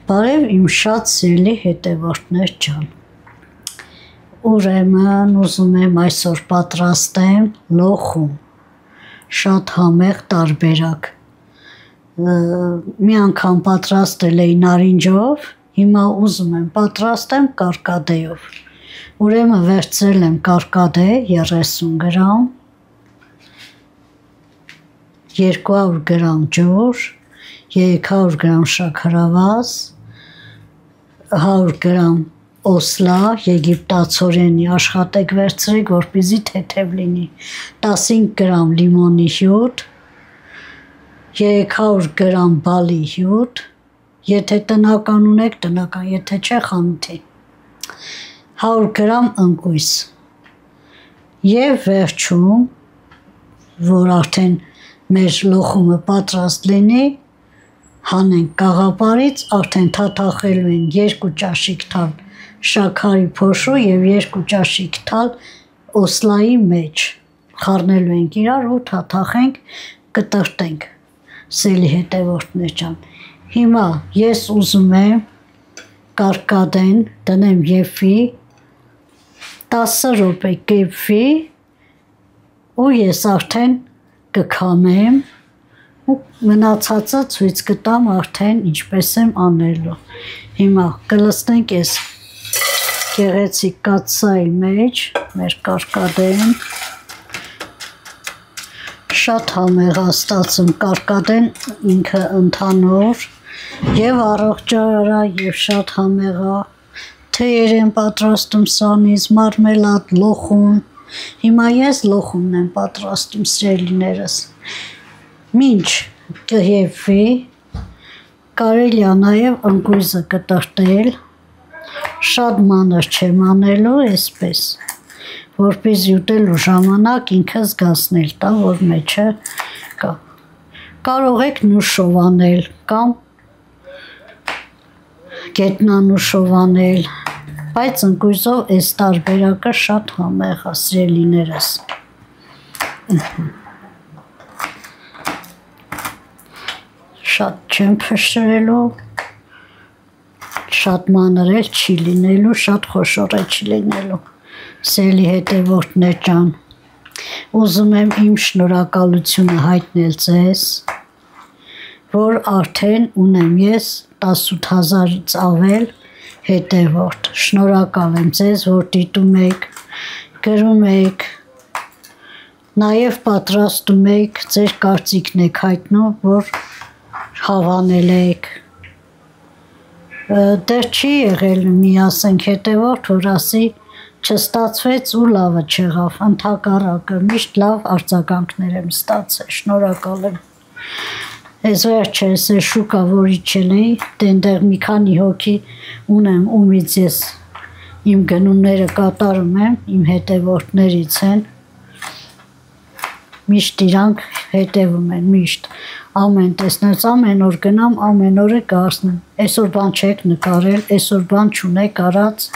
Բարև իմ շատ սիրելի հետևորդներ ջան, ուրեմն ուզում եմ այսօր պատրաստեմ լոխում, շատ համեղ տարբերակ, մի անգամ պատրաստել էի նարինջով, հիմա ուզում եմ պատրաստեմ կարկադեով, ուրեմն վերցրել եմ կարկադե 30 գրամ, 200 գրամ ջուր, 300 գրամ շաքարավազ, 100 գրամ օսլա, եգիպտացորենի աշխատեք վերցրեք, որպեսզի թեթև լինի, 15 գրամ լիմոնի հյութ, 300 գրամ բալի հյութ, եթե տնական ունեք, տնական, եթե չէ խանութի, 100 գրամ ընկույզ և վերջում, որ արդեն մեր լոխումը պատրաստ լինի, հանենք կաղապարից, արդեն թաթախելու են 2 ճաշիկ թալ շաքարի փոշու և 2 ճաշիկ թալ օսլայի մեջ, խառնելու ենք իրար ու թաթախենք, կտրտենք, սիրելի հետևորդներ ջան, հիմա ես ուզում եմ կարկադեն դնեմ եփի, 10 րոպե կեփվի ու ես արդեն կքամեմ ու մնացածը ցույց կտամ արդեն ինչպես եմ անելու, հիմա կլցնենք այս գեղեցիկ կաթսայի մեջ մեր կարկադեն, շատ համեղ է ստացվում կարկադեն ինքը ընդհանուր և առողջարա և շատ համեղ է, թեյեր եմ պատրաստում սանից, մարմելադ, լոխում, հիմա ես լոխումն եմ պատրաստում սիրելիներս, մինչ կեփվի, կարելի է նաև ընկույզը կտրտել, շատ մանր չեմ անելու, այսպես, որպեսզի ուտելու ժամանակ ինքը զգացնել տա, որ մեջը կա, կարող եք նուշով անել կամ գետնանուշով անել, բայց ընկույզով այս տարբերակը շատ համեղ է սիրելիներս, շատ չեմ փշրելու, շատ մանր էլ չի լինելու, շատ խոշոր էլ չի լինելու, սիրելի հետևորդներ ջան, ուզում եմ իմ շնորհակալությունը հայտնել ձեզ, որ արդեն ունեմ ես 18,000-ից ավել հետևորդ, շնորհակալ եմ ձեզ, որ դիտում եք, գրում եք, նաև պատրաստում եք, ձեր կարծիքն եք հայտնում, որ հավանել եք, դեռ չի եղել մի ասենք հետևորդ, որ ասի չստացվեց ու լավը չեղավ, ընդհակառակը միշտ լավ արձագանքներ եմ ստացել, շնորհակալ եմ, այս վերջերս այս շուկա որ իջել էի, դենտեղ մի քանի հոգի ունեմ, ումից ես իմ գնումները կատարում եմ, իմ հետևորդներից են, միշտ իրանք հետևում են, միշտ, ամեն տեսնած, ամեն օր գնամ, ամեն օրը կարծնեմ, այսօր բան չեք նկարել, այսօր բան չունեք արած,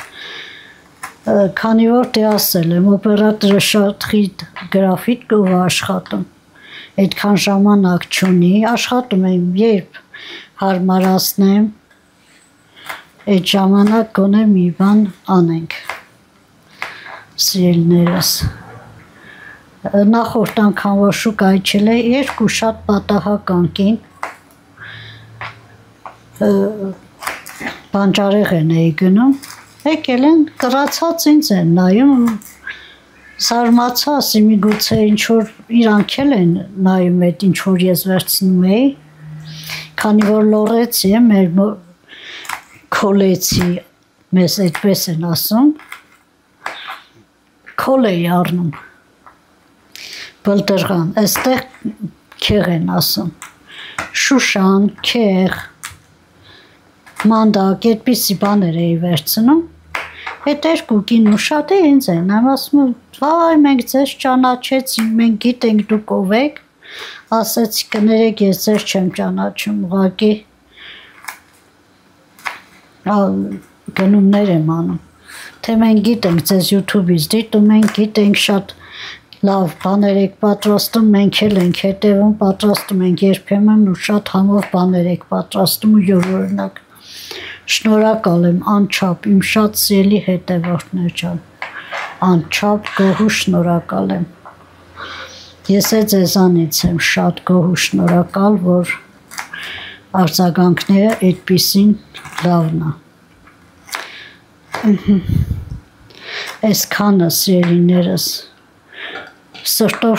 քանի որ դե ասել եմ, օպերատորը շատ խիտ գրաֆիկով աշխատում, այդքան ժամանակ չունի, աշխատում եմ, երբ հարմարացնեմ, այդ ժամանակ գոնե մի բան անենք, սիրելիներս, նախորդ անգամ որ շուկա իջել էի, 2 շատ պատահական կին, բանջարեղեն էի գնում, եկել են կռացած ինձ են նայում, զարմացա, ասի միգուցե ինչ-որ իրանք էլ են նայում էդ ինչ-որ ես վերցնում էի, քանի որ լորեցի է, մեր քոլեցի, մեզ այդպես են ասում, քոլ էի առնում, բլդրղան, այստեղ քեղ են ասում, շուշան, քեղ, մանդակ, այդպիսի բաներ էի վերցնում, այդ 2 կին ուշատ է ինձ են, եմ ասում, վայ մենք ձեզ ճանաչեցինք, մենք գիտենք դուք ով եք, ասեցի կներեք ես ձեզ չեմ ճանաչում, ուղղակի գնումներ եմ անում, թե մենք գիտենք ձեզ YouTube-ից դիտում ենք, գիտենք շատ լավ բաներ եք պատրաստում, մենք էլ ենք հետևում, պատրաստում ենք երբեմն ու շատ համով բաներ եք պատրաստում ու յուրօրինակ, Շնորհակալ եմ անչափ իմ շատ սիրելի հետևորդներ ջան, անչափ գոհու շնորհակալ եմ։ Ես ձեզանից եմ շատ գոհու շնորհակալ, որ արձագանքները այդպիսին լավն է։ Այսքանը սիրելիներս, սրտով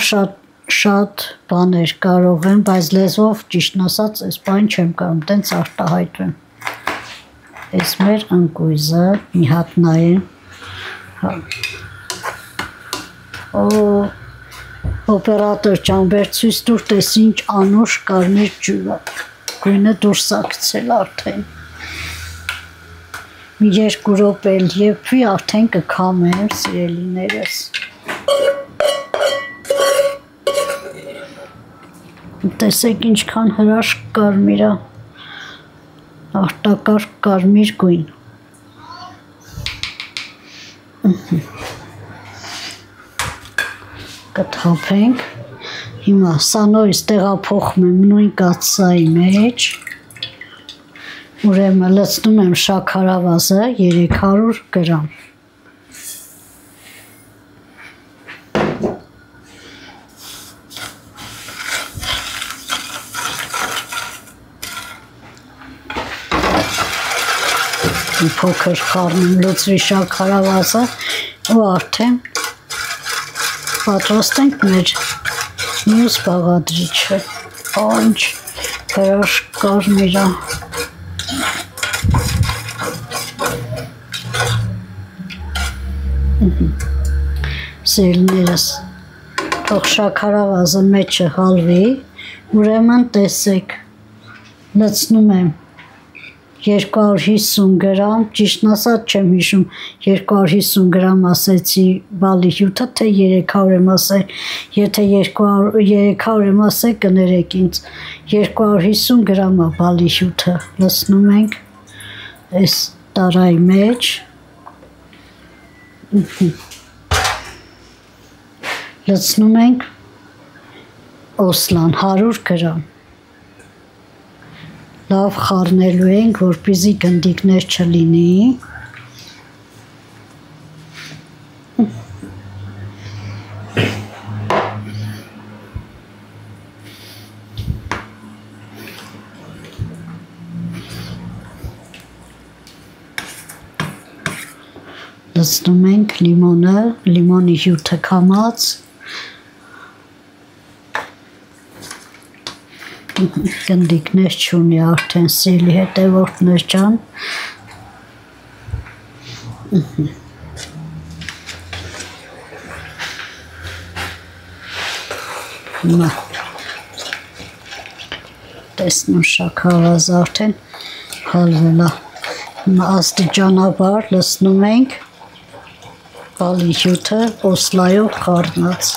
շատ բաներ կարող եմ, բայց լեզվով ճիշտն ասած այս բան չեմ կարող, տենց արտահայտվեմ։ Այս մեր ընկույզը մի հատ նայեմ։ Օպերատոր ջան, բեր ցույց տուր, տես ինչ անուշ կարմիր ջուրը։ Գույնը դուրս է գցել արդեն։ Մի 2 րոպե եփվի, արդեն կքամեմ, սիրելիներս։ Տեսեք ինչքան հրաշք կարմիր է, արտակարգ կարմիր գույն։ Կթափենք, հիմա սա նորից տեղափոխում եմ նույն կաթսայի մեջ, ուրեմն լցնում եմ շաքարավազը 300 գրամ։ Փոքր խառնում լուծվի շաքարավազը ու արդեն պատրաստ ենք մեր մյուս բաղադրիչը։ Ինչ հրաշք կարմիր է։ Սիրելիներս, թող շաքարավազը մեջը հալվի, ուրեմն տեսեք, լցնում եմ 250 գրամ, ճիշտն ասած չեմ հիշում 250 գրամ ասեցի բալի հյութը, թե 300 եմ ասել, եթե 300 եմ ասել կներեք ինձ, 250 գրամ է բալի հյութը, լցնում ենք այս տարայի մեջ, լցնում ենք օսլան 100 գրամ, լավ խառնելու ենք, որպեսզի գնդիկներ չլինի, լցնում ենք լիմոնը, լիմոնի հյութը քամած, գնդիկներ չունի արդեն սիրելի հետևորդներ ջան, հիմա տեսնում շաքարավազը արդեն հալվել է, հիմա աստիճանաբար լցնում ենք բալի հյութը օսլայով խառնած։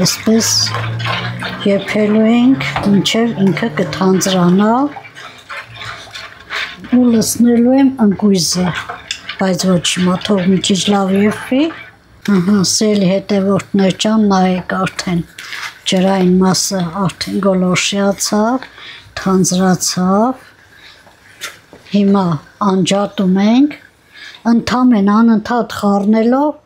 Այսպես եփելու ենք, մինչև ինքը կթանձրանա ու լցնելու եմ ընկույզը, բայց ոչ հիմա թող մի քիչ լավ եփվի, սիրելի հետևորդներ ջան, նայեք արդեն ջրային մասը արդեն գոլորշիացավ, թանձրացավ, հիմա անջատում ենք, ընդամենը անընդհատ խառնելով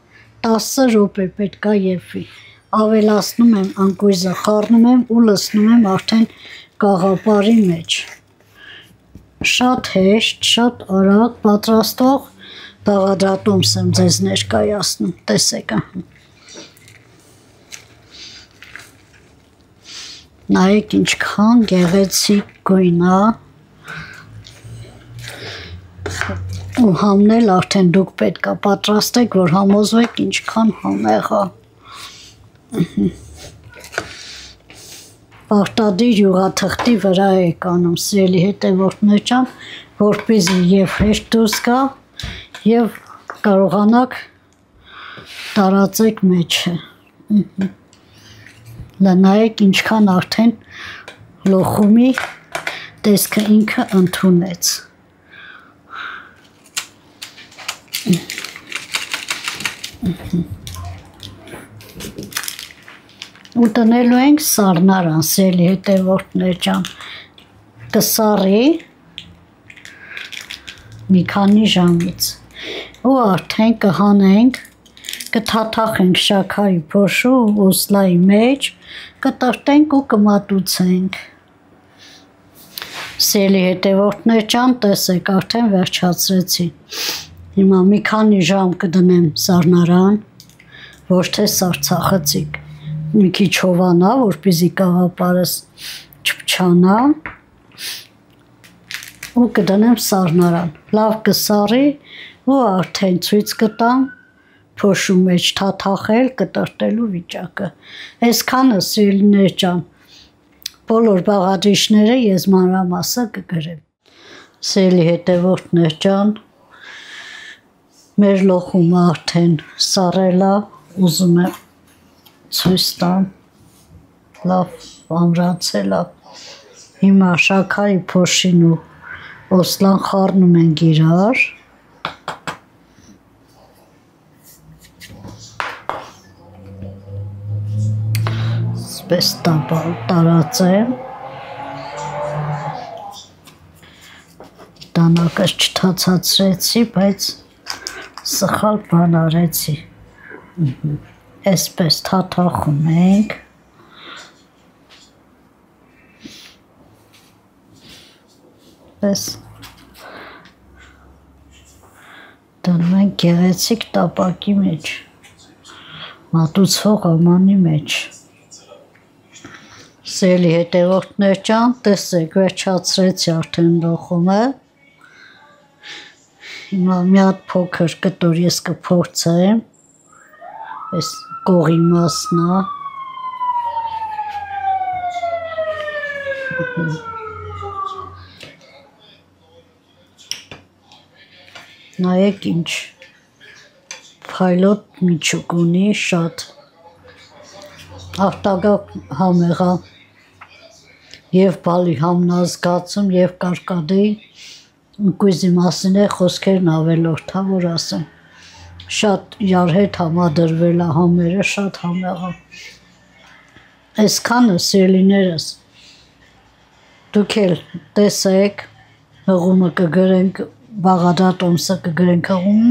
10 րոպե պետք է եփվի, ավելացնում եմ ընկույզը, խառնում եմ ու լցնում եմ արդեն կաղապարի մեջ։ Շատ հեշտ, շատ արագ պատրաստող բաղադրատոմս եմ ձեզ ներկայացնում, տեսեք։ Նայեք ինչքան գեղեցիկ գույն է, ու համնել արդեն դուք պետք է պատրաստեք, որ համոզվեք ինչքան համեղ է։ Պարտադիր յուղաթղթի վրա եք անում, սիրելի հետևորդներ ջան, որպեսզի եւ հեշտ դուրս գա եւ կարողանաք տարածեք մեջը։ Նայեք ինչքան արդեն լոխումի տեսքը ինքը ընդունեց։ Ու տնելու ենք սառնարան, սիրելի հետևորդներ ջան, կսառի մի քանի ժամից ու արդեն կհանենք, կթաթախենք շաքարի փոշու ու սլայի մեջ, կտրտենք ու կմատուցենք։ Սիրելի հետևորդներ ջան, տեսեք, արդեն վերջացրեցի։ Հիմա մի քանի ժամ կդնեմ սառնարան, ոչ թե սառցախցիկ, մի քիչ հովանա, որպեսզի կաղապարս չփչանա ու կդնեմ սառնարան, լավ կսառի ու արդեն ցույց կտամ փոշու մեջ թաթախել, կտրտելու վիճակը։ Այսքանը սիրելիներ ջան, բոլոր բաղադրիչները ես մանրամասը կգրեմ։ Սիրելի հետևորդներ ջան, մեր լոխումը արդեն սառել է, ուզում եմ ցույց տամ, լավ ամրացել է։ Հիմա շաքարի փոշին ու օսլան խառնում ենք իրար։ Պես տարածեմ, դանակս չթացացրեցի, բայց սխալ բան արեցի։ Այսպես թաթախում ենք։ Պես դնում ենք գեղեցիկ տապակի մեջ, մատուցվող ամանի մեջ։ Սիրելի հետևորդներ ջան, տեսեք, վերջացրեցի արդեն լոխումը։ Հիմա մի հատ փոքր կտոր ես կփորձեմ, այս կողի մասն է։ Նայեք ինչ փայլոտ միջուկ ունի, շատ արտագաղ համեղա և բալի համնազգացում և կարկադեի ընկույզի մասին է խոսքերն ավելորդ, որ ասեմ, շատ իրար հետ համադրվել է համերը, շատ համեղ է։ Այսքանը սիրելիներս, դուք էլ տեսեք, հղումը կգրենք, բաղադրատոմսը կգրենք հղում,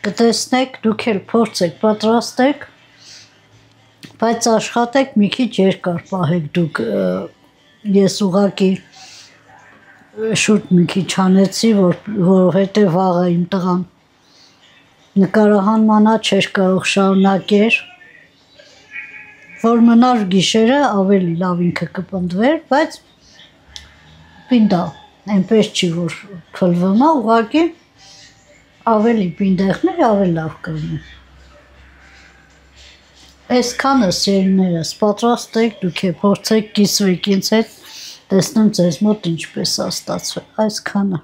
կտեսնեք, դուք էլ փորձեք, պատրաստեք, բայց աշխատեք մի քիչ երկար պահեք դուք, ես ուղղակի շուտ մի քիչ անեցի, որովհետև վաղը իմ տղան նկարահանմանա չէր կարող շարունակեր, որ մնար գիշերը ավելի լավ ինքը կպնդվեր, բայց պինդա, այնպես չի, որ փլվում է, ուղղակի ավելի պինդեղներ, ավելի լավ կլինի։ Այսքանը սիրելիներս, պատրաստեք, դուք է փորձեք, կիսվեք ինձ հետ, տեսնեմ ձեզ մոտ ինչպես է ստացվել, այսքանը։